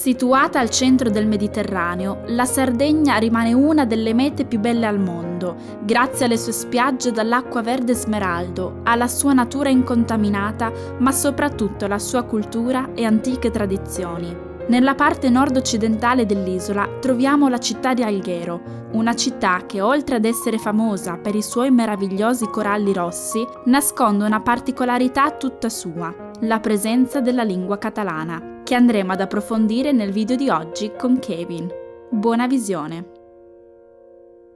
Situata al centro del Mediterraneo, la Sardegna rimane una delle mete più belle al mondo, grazie alle sue spiagge dall'acqua verde smeraldo, alla sua natura incontaminata, ma soprattutto alla sua cultura e antiche tradizioni. Nella parte nord-occidentale dell'isola troviamo la città di Alghero, una città che oltre ad essere famosa per i suoi meravigliosi coralli rossi, nasconde una particolarità tutta sua, la presenza della lingua catalana, che andremo ad approfondire nel video di oggi con Kevin. Buona visione!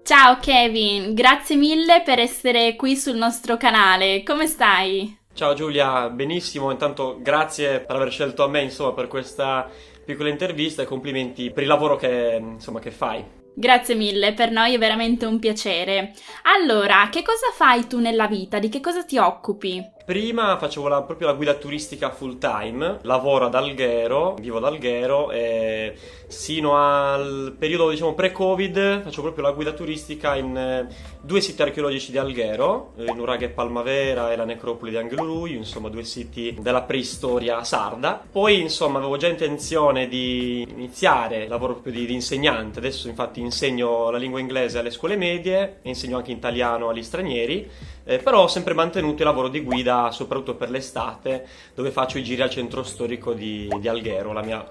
Ciao Kevin, grazie mille per essere qui sul nostro canale, come stai? Ciao Giulia, benissimo, intanto grazie per aver scelto a me per questa piccola intervista e complimenti per il lavoro che fai. Grazie mille, per noi è veramente un piacere. Allora, che cosa fai tu nella vita? Di che cosa ti occupi? Prima facevo proprio la guida turistica full time, lavoro ad Alghero, vivo ad Alghero e sino al periodo pre-Covid facevo proprio la guida turistica in due siti archeologici di Alghero, il Nuraghe Palmavera e la necropoli di Angheluruiu, due siti della preistoria sarda. Poi avevo già intenzione di iniziare il lavoro proprio di insegnante, adesso infatti insegno la lingua inglese alle scuole medie e insegno anche italiano agli stranieri. Però ho sempre mantenuto il lavoro di guida, soprattutto per l'estate, dove faccio i giri al centro storico di Alghero, la mia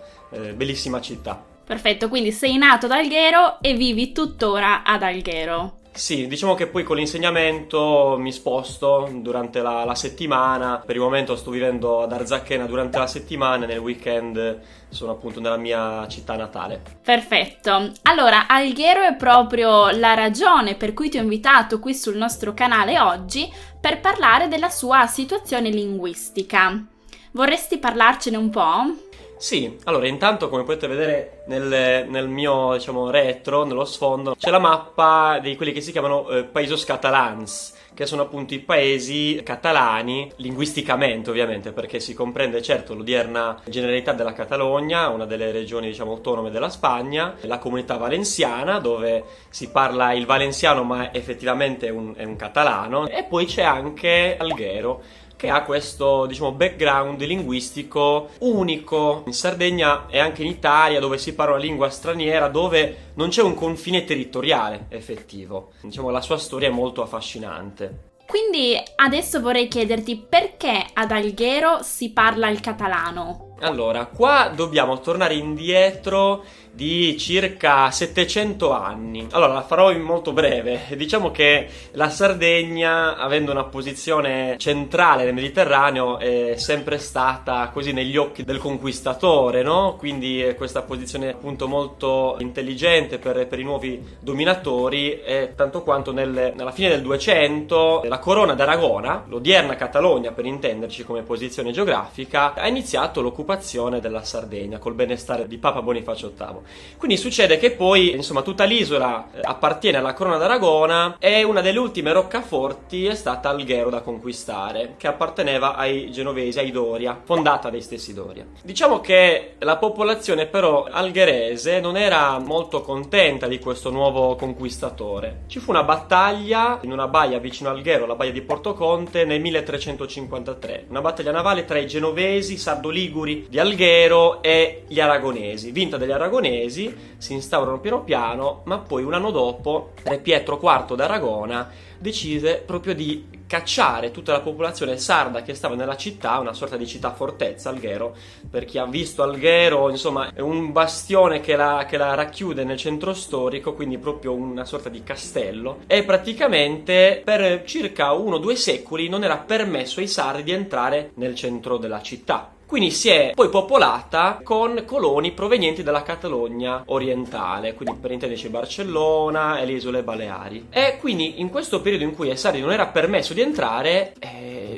bellissima città. Perfetto, quindi sei nato ad Alghero e vivi tuttora ad Alghero. Sì, diciamo che poi con l'insegnamento mi sposto durante la settimana. Per il momento sto vivendo ad Arzachena durante la settimana e nel weekend sono appunto nella mia città natale. Perfetto. Allora, Alghero è proprio la ragione per cui ti ho invitato qui sul nostro canale oggi per parlare della sua situazione linguistica. Vorresti parlarcene un po'? Sì, allora intanto come potete vedere nel mio retro, nello sfondo, c'è la mappa di quelli che si chiamano Països Catalans, che sono appunto i paesi catalani, linguisticamente ovviamente, perché si comprende certo l'odierna Generalitat della Catalogna, una delle regioni autonome della Spagna, la Comunità Valenciana, dove si parla il valenciano ma effettivamente è un catalano, e poi c'è anche Alghero, che ha questo background linguistico unico in Sardegna e anche in Italia, dove si parla una lingua straniera, dove non c'è un confine territoriale effettivo. La sua storia è molto affascinante. Quindi adesso vorrei chiederti perché ad Alghero si parla il catalano? Allora, qua dobbiamo tornare indietro di circa 700 anni. Allora, la farò in molto breve. Diciamo che la Sardegna, avendo una posizione centrale nel Mediterraneo, è sempre stata così negli occhi del conquistatore, no? Quindi questa posizione appunto molto intelligente per i nuovi dominatori, e tanto quanto nella fine del 200 la Corona d'Aragona, l'odierna Catalogna per intenderci come posizione geografica, ha iniziato l'occupazione della Sardegna col benestare di Papa Bonifacio VIII. Quindi succede che poi tutta l'isola appartiene alla Corona d'Aragona e una delle ultime roccaforti è stata Alghero da conquistare, che apparteneva ai genovesi, ai Doria, fondata dai stessi Doria. Diciamo che la popolazione però algherese non era molto contenta di questo nuovo conquistatore. Ci fu una battaglia in una baia vicino a Alghero, la baia di Portoconte, nel 1353, una battaglia navale tra i genovesi, sardo-liguri di Alghero e gli aragonesi. Vinta dagli aragonesi, si instaurano piano piano, ma poi un anno dopo Re Pietro IV d'Aragona decise proprio di cacciare tutta la popolazione sarda che stava nella città, una sorta di città fortezza Alghero. Per chi ha visto Alghero, è un bastione che la racchiude nel centro storico, quindi proprio una sorta di castello, e praticamente per circa 1-2 secoli non era permesso ai sardi di entrare nel centro della città. Quindi si è poi popolata con coloni provenienti dalla Catalogna orientale, quindi per intenderci Barcellona e le isole Baleari. E quindi in questo periodo in cui ai sardi non era permesso di entrare,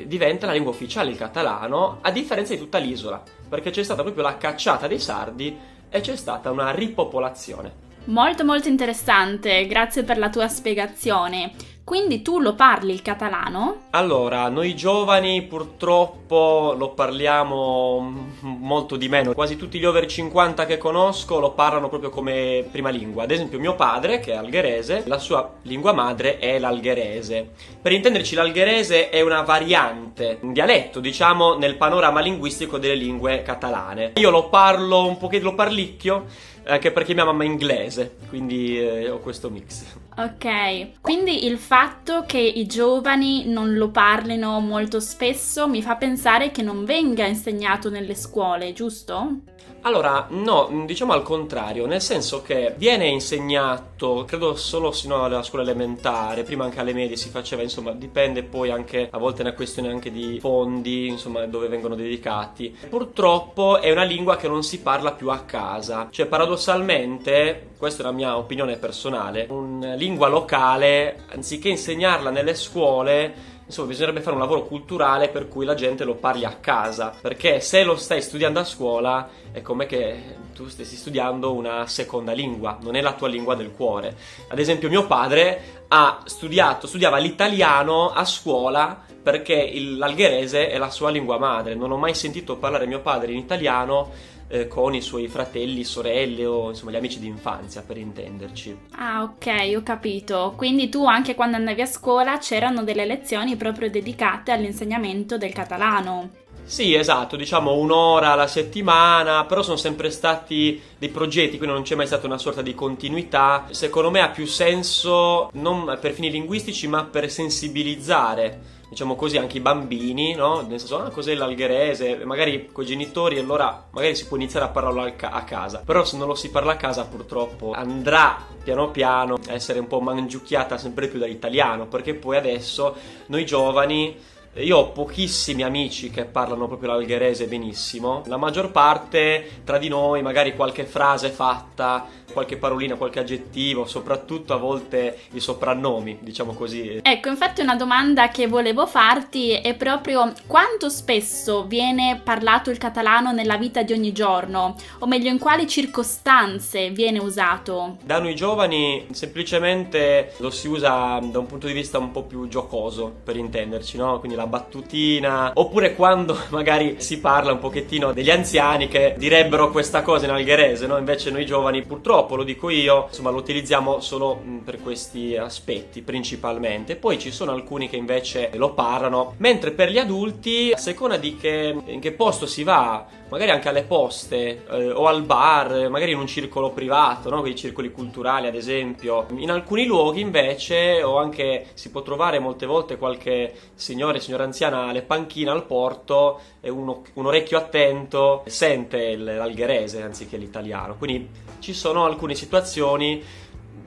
diventa la lingua ufficiale il catalano, a differenza di tutta l'isola, perché c'è stata proprio la cacciata dei sardi e c'è stata una ripopolazione. Molto molto interessante, grazie per la tua spiegazione. Quindi tu lo parli il catalano? Allora, noi giovani purtroppo lo parliamo molto di meno. Quasi tutti gli over 50 che conosco lo parlano proprio come prima lingua. Ad esempio mio padre, che è algherese, la sua lingua madre è l'algherese. Per intenderci, l'algherese è una variante, un dialetto, diciamo, nel panorama linguistico delle lingue catalane. Io lo parlo un pochettino, lo parlicchio, anche perché mia mamma è inglese, quindi ho questo mix. Ok, quindi il fatto che i giovani non lo parlino molto spesso mi fa pensare che non venga insegnato nelle scuole, giusto? Allora, no, diciamo al contrario, nel senso che viene insegnato, credo solo sino alla scuola elementare, prima anche alle medie si faceva, insomma, dipende poi anche, a volte è una questione anche di fondi, insomma, dove vengono dedicati. Purtroppo è una lingua che non si parla più a casa, cioè paradossalmente, questa è la mia opinione personale, una lingua locale, anziché insegnarla nelle scuole, insomma, bisognerebbe fare un lavoro culturale per cui la gente lo parli a casa, perché se lo stai studiando a scuola è come che tu stessi studiando una seconda lingua, non è la tua lingua del cuore. Ad esempio mio padre studiava l'italiano a scuola perché l'algherese è la sua lingua madre. Non ho mai sentito parlare mio padre in italiano con i suoi fratelli, sorelle o insomma gli amici di infanzia, per intenderci. Ah, ok, ho capito. Quindi tu anche quando andavi a scuola c'erano delle lezioni proprio dedicate all'insegnamento del catalano. Sì, esatto, diciamo un'ora alla settimana, però sono sempre stati dei progetti, quindi non c'è mai stata una sorta di continuità. Secondo me ha più senso non per fini linguistici, ma per sensibilizzare, diciamo così, anche i bambini, no? Nel senso, cos'è l'algherese? Magari coi genitori, allora magari si può iniziare a parlarlo a casa. Però se non lo si parla a casa, purtroppo andrà piano piano a essere un po' mangiucchiata sempre più dall'italiano, perché poi adesso noi giovani, io ho pochissimi amici che parlano proprio l'algherese benissimo. La maggior parte tra di noi, magari qualche frase fatta, qualche parolina, qualche aggettivo, soprattutto a volte i soprannomi, diciamo così. Ecco, infatti una domanda che volevo farti è proprio quanto spesso viene parlato il catalano nella vita di ogni giorno, o meglio in quali circostanze viene usato? Da noi giovani semplicemente lo si usa da un punto di vista un po' più giocoso, per intenderci, no? Quindi la battutina, oppure quando magari si parla un pochettino degli anziani che direbbero questa cosa in algherese, no? Invece noi giovani, purtroppo, lo dico io, insomma lo utilizziamo solo per questi aspetti principalmente. Poi ci sono alcuni che invece lo parlano, mentre per gli adulti, a seconda di in che posto si va, magari anche alle poste o al bar, magari in un circolo privato, no? Quei circoli culturali ad esempio. In alcuni luoghi invece, o anche si può trovare molte volte qualche signora anziana alle panchine al porto e un orecchio attento sente l'algherese anziché l'italiano. Quindi ci sono alcune situazioni,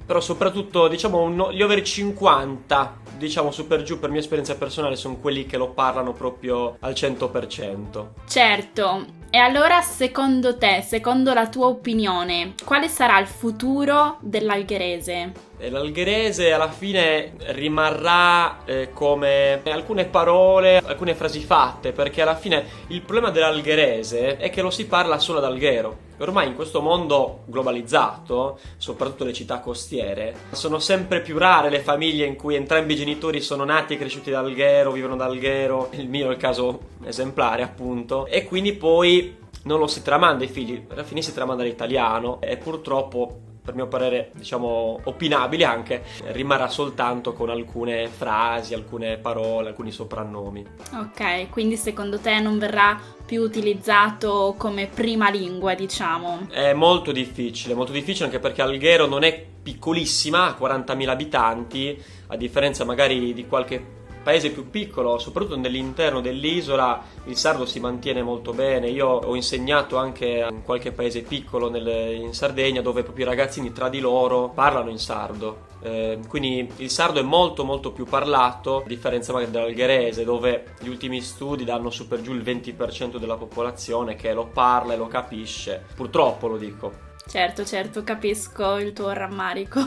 però soprattutto diciamo gli over 50, diciamo su per giù, per mia esperienza personale, sono quelli che lo parlano proprio al 100%. Certo, e allora secondo te, secondo la tua opinione, quale sarà il futuro dell'algherese? L'algherese alla fine rimarrà come alcune parole, alcune frasi fatte, perché alla fine il problema dell'algherese è che lo si parla solo ad Alghero. Ormai in questo mondo globalizzato, soprattutto le città costiere, sono sempre più rare le famiglie in cui entrambi i genitori sono nati e cresciuti ad Alghero, vivono ad Alghero. Il mio è il caso esemplare, appunto, e quindi poi non lo si tramanda ai figli, alla fine si tramanda l'italiano e purtroppo, per mio parere, diciamo opinabile anche, rimarrà soltanto con alcune frasi, alcune parole, alcuni soprannomi. Ok, quindi secondo te non verrà più utilizzato come prima lingua, diciamo? È molto difficile anche perché Alghero non è piccolissima, ha 40.000 abitanti, a differenza magari di qualche paese più piccolo, soprattutto nell'interno dell'isola. Il sardo si mantiene molto bene. Io ho insegnato anche in qualche paese piccolo in Sardegna, dove proprio i ragazzini tra di loro parlano in sardo. Quindi il sardo è molto molto più parlato, a differenza magari dell'algherese, dove gli ultimi studi danno su per giù il 20% della popolazione che lo parla e lo capisce. Purtroppo, lo dico. Certo, capisco il tuo rammarico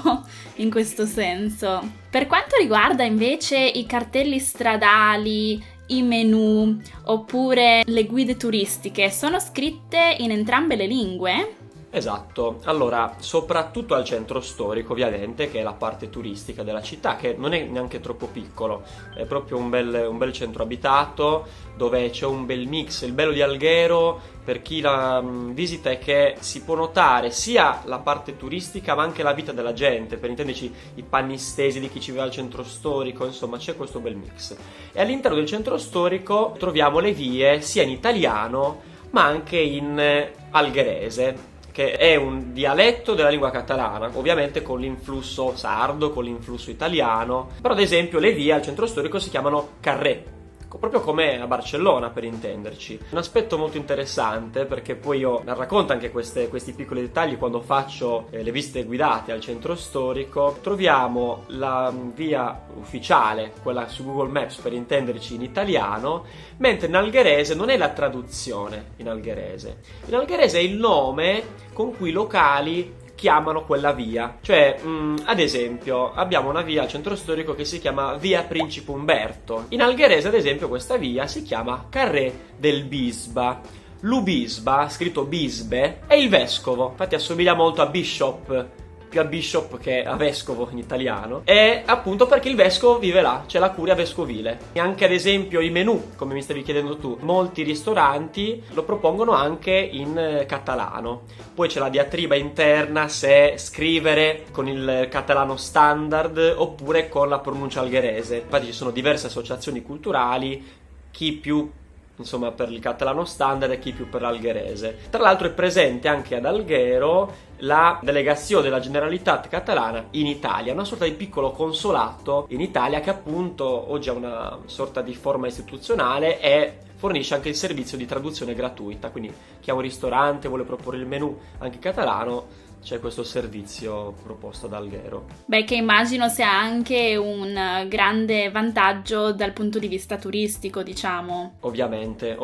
in questo senso. Per quanto riguarda invece i cartelli stradali, i menù oppure le guide turistiche, sono scritte in entrambe le lingue? Esatto, allora soprattutto al centro storico ovviamente, che è la parte turistica della città, che non è neanche troppo piccolo, è proprio un bel centro abitato dove c'è un bel mix. Il bello di Alghero per chi la visita è che si può notare sia la parte turistica ma anche la vita della gente, per intenderci i panni stesi di chi ci vive al centro storico, insomma c'è questo bel mix. E all'interno del centro storico troviamo le vie sia in italiano ma anche in algherese, che è un dialetto della lingua catalana, ovviamente con l'influsso sardo, con l'influsso italiano, però ad esempio le vie al centro storico si chiamano carré, proprio come a Barcellona per intenderci. Un aspetto molto interessante, perché poi io racconto anche questi piccoli dettagli quando faccio le visite guidate al centro storico. Troviamo la via ufficiale, quella su Google Maps per intenderci, in italiano, mentre in algherese non è la traduzione in algherese. In algherese è il nome con cui i locali chiamano quella via. Cioè, ad esempio, abbiamo una via al centro storico che si chiama Via Principe Umberto. In algherese, ad esempio, questa via si chiama Carré del Bisba. L'Ubisba, scritto Bisbe, è il vescovo. Infatti assomiglia molto a Bishop, più a Bishop che a vescovo in italiano, e appunto perché il vescovo vive là, c'è la curia vescovile. E anche ad esempio i menù, come mi stavi chiedendo tu, molti ristoranti lo propongono anche in catalano. Poi c'è la diatriba interna se scrivere con il catalano standard oppure con la pronuncia algherese. Infatti ci sono diverse associazioni culturali, chi più insomma per il catalano standard e chi più per l'algherese. Tra l'altro è presente anche ad Alghero la delegazione della Generalitat catalana in Italia, una sorta di piccolo consolato in Italia che appunto oggi ha una sorta di forma istituzionale e fornisce anche il servizio di traduzione gratuita, quindi chi ha un ristorante vuole proporre il menù anche in catalano, c'è questo servizio proposto da Alghero. Beh, che immagino sia anche un grande vantaggio dal punto di vista turistico, diciamo. Ovviamente,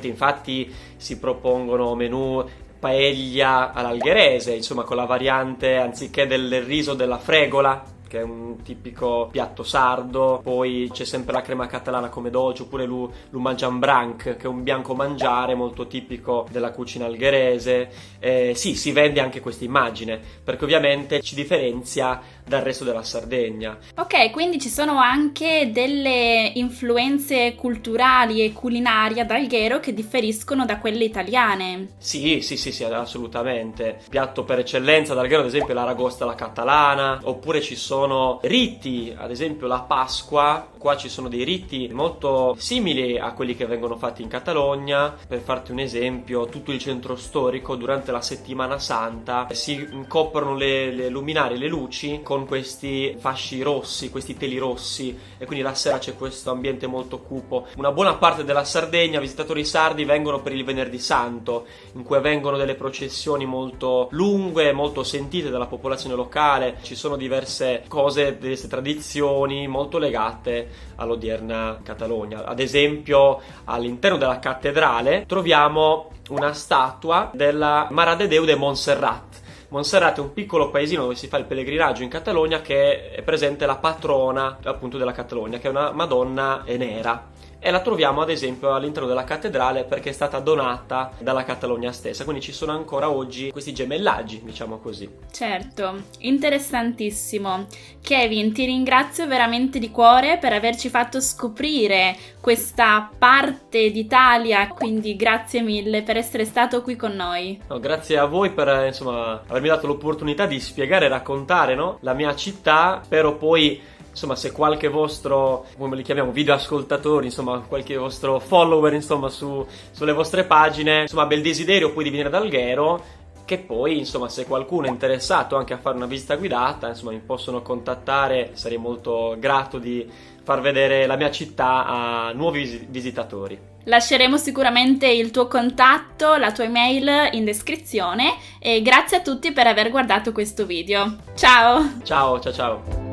infatti si propongono menù paella all'algherese, insomma con la variante anziché del riso della fregola, che è un tipico piatto sardo. Poi c'è sempre la crema catalana come dolce, oppure l'u mangian branc, che è un bianco mangiare molto tipico della cucina algherese. Sì, si vende anche questa immagine, perché ovviamente ci differenzia dal resto della Sardegna. Ok, quindi ci sono anche delle influenze culturali e culinarie ad Alghero che differiscono da quelle italiane. Sì, assolutamente. Piatto per eccellenza ad Alghero, ad esempio, è l'aragosta alla catalana, oppure ci sono riti, ad esempio la Pasqua. Qua ci sono dei riti molto simili a quelli che vengono fatti in Catalogna. Per farti un esempio, tutto il centro storico durante la settimana santa si coprono le luminarie, le luci con questi fasci rossi, questi teli rossi, e quindi la sera c'è questo ambiente molto cupo. Una buona parte della Sardegna, visitatori sardi, vengono per il Venerdì Santo, in cui avvengono delle processioni molto lunghe, molto sentite dalla popolazione locale. Ci sono diverse cose, diverse tradizioni molto legate all'odierna Catalogna. Ad esempio, all'interno della cattedrale troviamo una statua della Mare de Déu de Montserrat. Montserrat è un piccolo paesino dove si fa il pellegrinaggio in Catalogna, che è presente la patrona appunto della Catalogna, che è una Madonna nera, e la troviamo ad esempio all'interno della cattedrale perché è stata donata dalla Catalogna stessa, quindi ci sono ancora oggi questi gemellaggi, diciamo così. Certo, interessantissimo. Kevin, ti ringrazio veramente di cuore per averci fatto scoprire questa parte d'Italia, quindi grazie mille per essere stato qui con noi. No, grazie a voi per avermi dato l'opportunità di spiegare e raccontare, no, la mia città. Spero poi, insomma, se qualche vostro, come li chiamiamo, videoascoltatori, insomma, qualche vostro follower, insomma, sulle vostre pagine, insomma, abbia il desiderio poi di venire ad Alghero, che poi, insomma, se qualcuno è interessato anche a fare una visita guidata, insomma, mi possono contattare, sarei molto grato di far vedere la mia città a nuovi visitatori. Lasceremo sicuramente il tuo contatto, la tua email in descrizione, e grazie a tutti per aver guardato questo video. Ciao! Ciao.